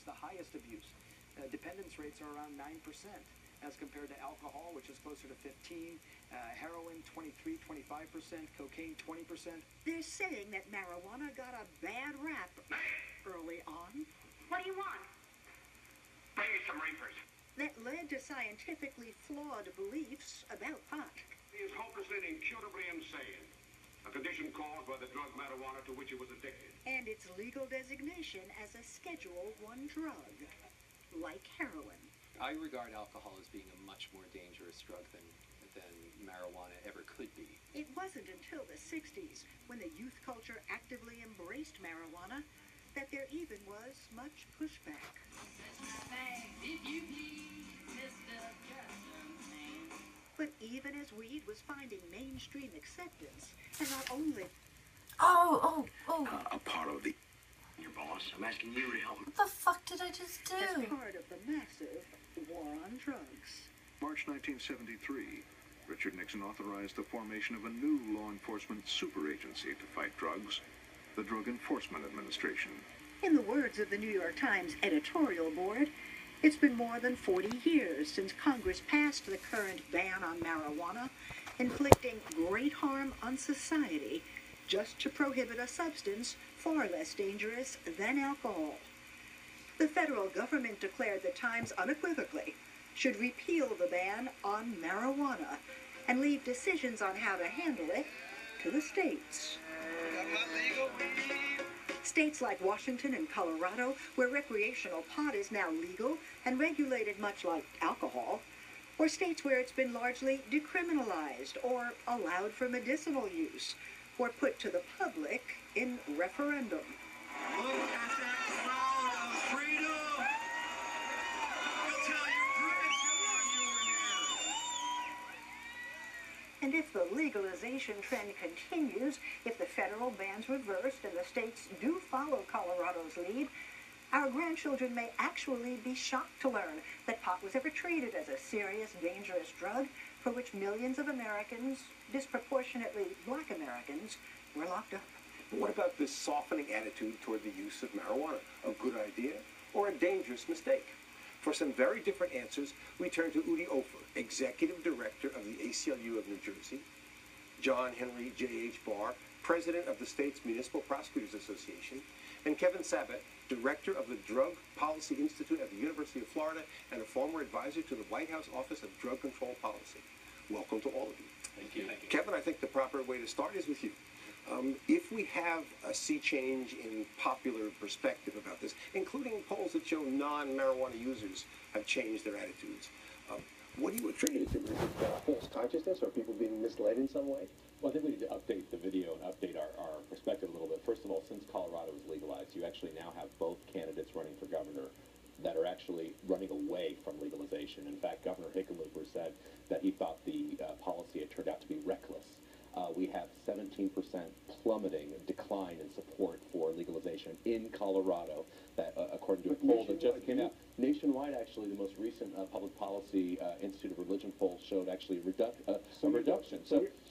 the highest abuse. Dependence rates are around 9%, as compared to alcohol, which is closer to 15, heroin 23, 25%, cocaine 20%. They're saying that marijuana got a bad rap early on. What do you want? Bring me some reefers. That led to scientifically flawed beliefs about pot. He is hopelessly and incurably insane, a condition caused by the drug marijuana to which he was addicted. And its legal designation as a Schedule I drug, like heroin. I regard alcohol as being a much more dangerous drug than marijuana ever could be. It wasn't until the 60s, when the youth culture actively embraced marijuana, that there even was much pushback. But even as weed was finding mainstream acceptance, and not only... Apollo, your boss, I'm asking you to help. What the fuck did I just do? As part of the massive war on drugs. March 1973, Richard Nixon authorized the formation of a new law enforcement super agency to fight drugs, the Drug Enforcement Administration. In the words of the New York Times editorial board, it's been more than 40 years since Congress passed the current ban on marijuana, inflicting great harm on society just to prohibit a substance far less dangerous than alcohol. The federal government declared the Times unequivocally should repeal the ban on marijuana and leave decisions on how to handle it to the states. States like Washington and Colorado, where recreational pot is now legal and regulated much like alcohol, or states where it's been largely decriminalized or allowed for medicinal use, or put to the public in referendum. Look at that throne of freedom! You'll tell your grandchildren you were here! And if the legalization trend continues, if the federal ban's reversed and the states do follow Colorado's lead, our grandchildren may actually be shocked to learn that pot was ever treated as a serious, dangerous drug for which millions of Americans, disproportionately black Americans, were locked up. What about this softening attitude toward the use of marijuana? A good idea or a dangerous mistake? For some very different answers, we turn to Udi Ofer, Executive Director of the ACLU of New Jersey, John Henry J.H. Barr, President of the state's Municipal Prosecutors Association, and Kevin Sabat, Director of the Drug Policy Institute at the University of Florida and a former advisor to the White House Office of Drug Control Policy. Welcome to all of you. Thank you. Thank you. Kevin, I think the proper way to start is with you. If we have a sea change in popular perspective about this, including polls that show non-marijuana users have changed their attitudes, what do you attribute it to? Is it false consciousness, or people being misled in some way? Well, I think we need to update the video and update our perspective a little bit. First of all, since Colorado was legalized, you actually now have both candidates running for governor that are actually running away from legalization. In fact, Governor Hickenlooper said that he thought the policy had turned out to be reckless. We have 17% plummeting decline in support for legalization in Colorado, that according to a poll that just came out. Nationwide, actually, the most recent Public Policy Institute of Religion poll showed actually a reduction.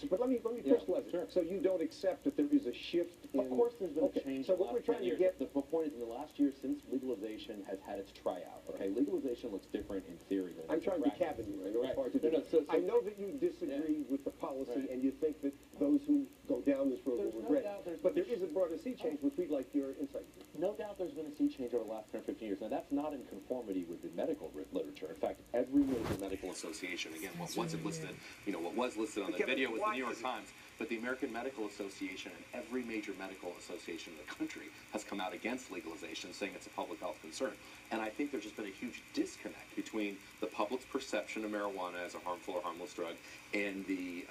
But let me crystallize it. Sure. So you don't accept that there is a shift in... Of course there's been a change. So what we're trying to get... The point is, in the last year since legalization has had its tryout, okay? Legalization looks different in theory than I'm trying to cabin you. I know it's hard to do. I know that you disagree with the policy, and you think that those who go down this road will regret it. But there is a broader sea change, which we'd like your insight. No doubt there's been a sea change over the last 10 or 15 years. Now, that's not in conformity with the medical literature. In fact, every major medical Association, again, what wasn't listed, what was listed on the video was the New York Times, but the American Medical Association and every major medical association in the country has come out against legalization, saying it's a public health concern. And I think there's just been a huge disconnect between the public's perception of marijuana as a harmful or harmless drug and the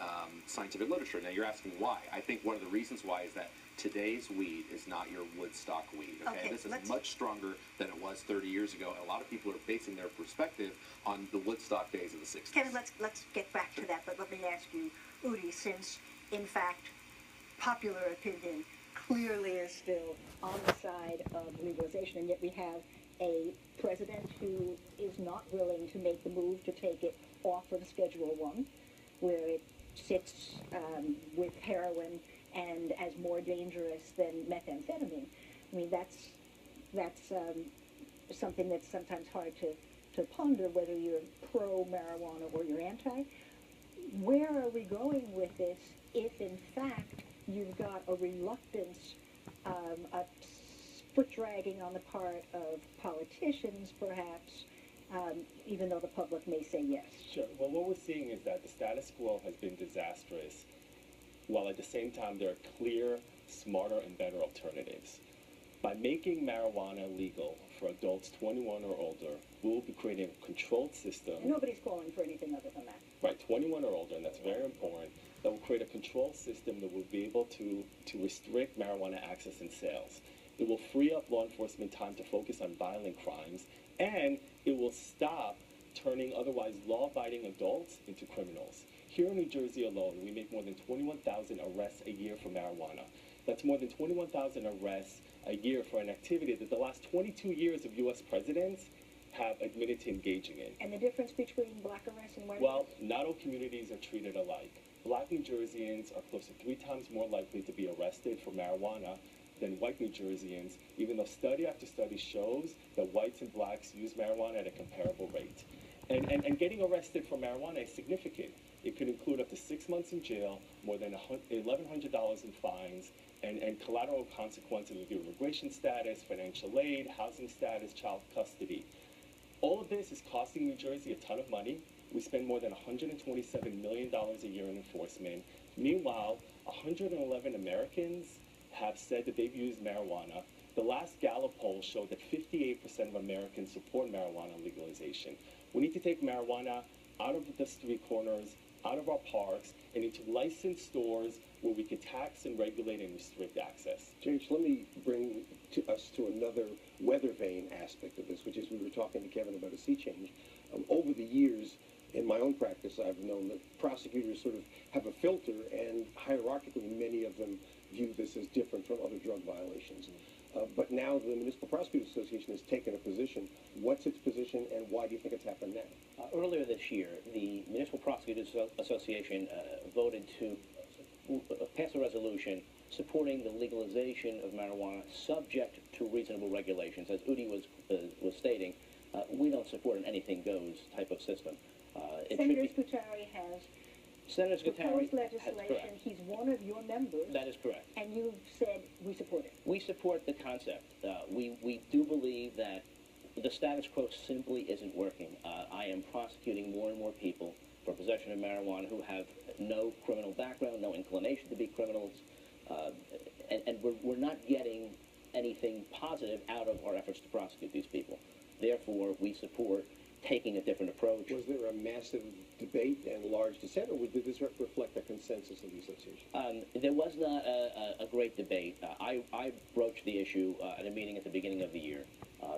scientific literature. Now, you're asking why. I think one of the reasons why is that today's weed is not your Woodstock weed. Okay, this is much stronger than it was 30 years ago, and a lot of people are basing their perspective on the Woodstock days of the 60s. Kevin, let's get back to that, but let me ask you, Udi, since, in fact, popular opinion clearly is still on the side of legalization, and yet we have a president who is not willing to make the move to take it off of Schedule I, where it sits with heroin and as more dangerous than methamphetamine. I mean, that's something that's sometimes hard to ponder whether you're pro-marijuana or you're anti. Where are we going with this if, in fact, you've got a reluctance, a foot-dragging on the part of politicians, perhaps, even though the public may say yes? Sure. Well, what we're seeing is that the status quo has been disastrous, while at the same time there are clear, smarter, and better alternatives. By making marijuana legal for adults 21 or older, we will be creating a controlled system. And nobody's calling for anything other than that. Right, 21 or older, and that's very important, that will create a controlled system that will be able to restrict marijuana access and sales. It will free up law enforcement time to focus on violent crimes, and it will stop turning otherwise law-abiding adults into criminals. Here in New Jersey alone, we make more than 21,000 arrests a year for marijuana. That's more than 21,000 arrests a year for an activity that the last 22 years of U.S. presidents have admitted to engaging in. And the difference between black arrests and white Well, arrests? not all communities are treated alike. Black New Jerseyans are close to 3 times more likely to be arrested for marijuana than white New Jerseyans, even though study after study shows that whites and blacks use marijuana at a comparable rate. And getting arrested for marijuana is significant. It could include up to 6 months in jail, more than $1,100 in fines, and collateral consequences of your immigration status, financial aid, housing status, child custody. All of this is costing New Jersey a ton of money. We spend more than $127 million a year in enforcement. Meanwhile, 111 Americans have said that they've used marijuana. The last Gallup poll showed that 58% of Americans support marijuana legalization. We need to take marijuana out of the street corners, out of our parks, and into licensed stores where we can tax and regulate and restrict access. James, let me bring us to another weather vane aspect of this, which is we were talking to Kevin about a sea change. Over the years, in my own practice, I've known that prosecutors sort of have a filter, and hierarchically, many of them view this as different from other drug violations. But now the Municipal Prosecutors Association has taken a position. What's its position, and why do you think it's happened now? Earlier this year, the Municipal Prosecutors Association voted to pass a resolution supporting the legalization of marijuana subject to reasonable regulations. As Udi was stating, we don't support an anything goes type of system. Senator Scutari has Senator proposed Scutari legislation. He's one of your members. That is correct. And you've said we support it. We support the concept. We do believe that the status quo simply isn't working. I am prosecuting more and more people for possession of marijuana who have no criminal background, no inclination to be criminals, and we're not getting anything positive out of our efforts to prosecute these people. Therefore, we support taking a different approach. Was there a massive debate and large dissent, or did this reflect a consensus of the association? There was not a great debate. I broached the issue at a meeting at the beginning of the year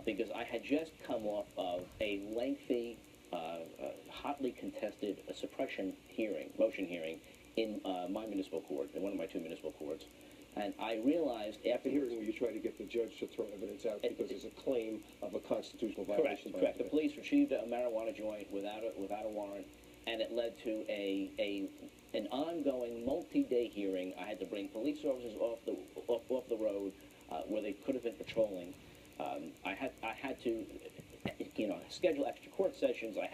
because I had just come off of a lengthy, hotly contested suppression hearing, motion hearing, in my municipal court, in one of my 2 municipal courts. And I realized after hearing where you try to get the judge to throw evidence out because there's a claim of a constitutional violation. Correct. The police retrieved a marijuana joint without a warrant, and it led to an ongoing multi-day hearing. I had to bring police officers off the road where they could have been patrolling. I had to schedule extra court sessions. I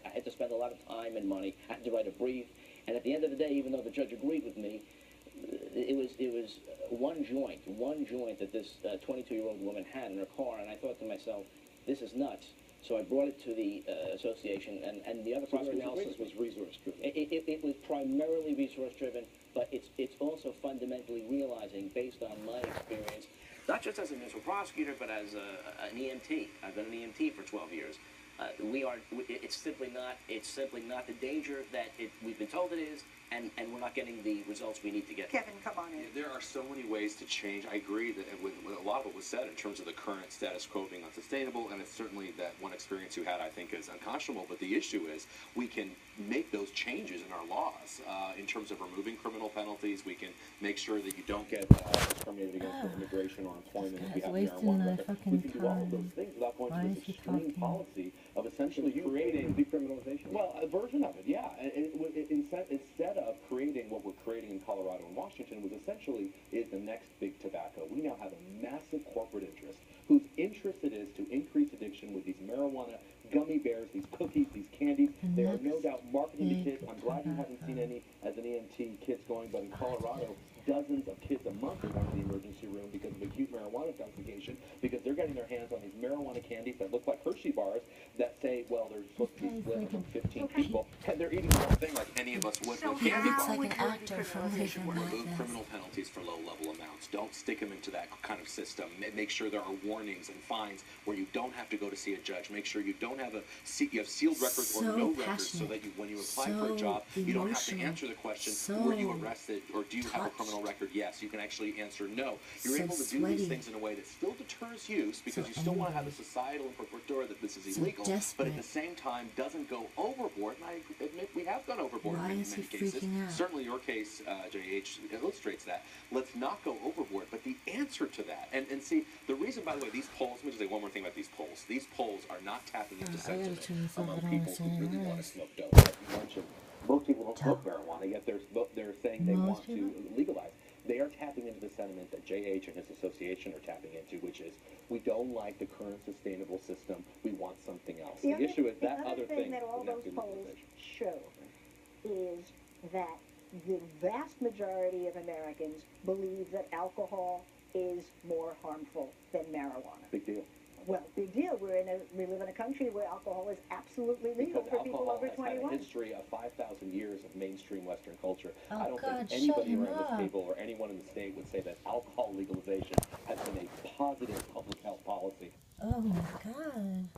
had to spend a lot of time and money. I had to write a brief, and at the end of the day, even though the judge agreed with me, it was one joint that this 22-year-old woman had in her car, and I thought to myself, this is nuts. So I brought it to the association, and the other prosecutors. Your analysis was resource-driven. It was primarily resource-driven, but it's also fundamentally realizing, based on my experience, not just as a municipal prosecutor, but as an EMT. I've been an EMT for 12 years. It's simply not the danger that we've been told it is, and we're not getting the results we need to get. Kevin, come on in. There are so many ways to change. I agree that with a lot of what was said in terms of the current status quo being unsustainable, and it's certainly that one experience you had, I think, is unconscionable. But the issue is we can make those changes in our laws in terms of removing criminal penalties. We can make sure that you don't get discriminated against for immigration or employment if you have marijuana. We can do all of those things without going to this extreme policy of essentially creating decriminalization. Well, a version of it, yeah. Instead of creating what we're creating in Colorado and Washington, was essentially is the next big tobacco. We now have a massive corporate interest whose interest it is to increase addiction with these marijuana gummy bears, these cookies, these candies. They are no doubt marketing to kids. I'm glad you haven't seen any as an EMT kids going, but in Colorado, dozens of kids a month are going to the emergency room because of acute marijuana intoxication, because they're getting their hands on these marijuana candies that look like Hershey bars that say, well, they're supposed to be split from 15 people, and they're eating the whole thing like any of us would with candy bars. It's like an actor from Peeper Remove Madness. criminal penalties for low-level amounts. Don't stick them into that kind of system. Make sure there are warnings and fines where you don't have to go to see a judge. Make sure you don't have you have sealed records or no records, so that when you apply for a job, you don't have to answer the question, were you arrested or do you have a criminal record? Yes, you can actually answer no. You're able to do these things in a way that still deters use, because you still want to have a societal imprimatur that this is illegal, but at the same time doesn't go overboard. And I admit we have gone overboard in many cases. Certainly your case, JH, illustrates that. Let's not go overboard. But the answer to that, and see, the reason, by the way, these polls, let me just say one more thing about these polls. These polls are not tapping into sentiment among people who really want to smoke dope. Most people don't smoke marijuana, yet they're saying they want to legalize. They are tapping into the sentiment that JH and his association are tapping into, which is, we don't like the current sustainable system, we want something else. The issue is that other thing that all those polls show is that the vast majority of Americans believe that alcohol is more harmful than marijuana. Big deal. Well, big deal. We live in a country where alcohol is absolutely legal for people over 21. Has had a history of 5,000 years of mainstream Western culture. Oh, I don't God, think anybody shut him around this up. table or anyone in the state would say that alcohol legalization has been a positive public health policy. Oh my God.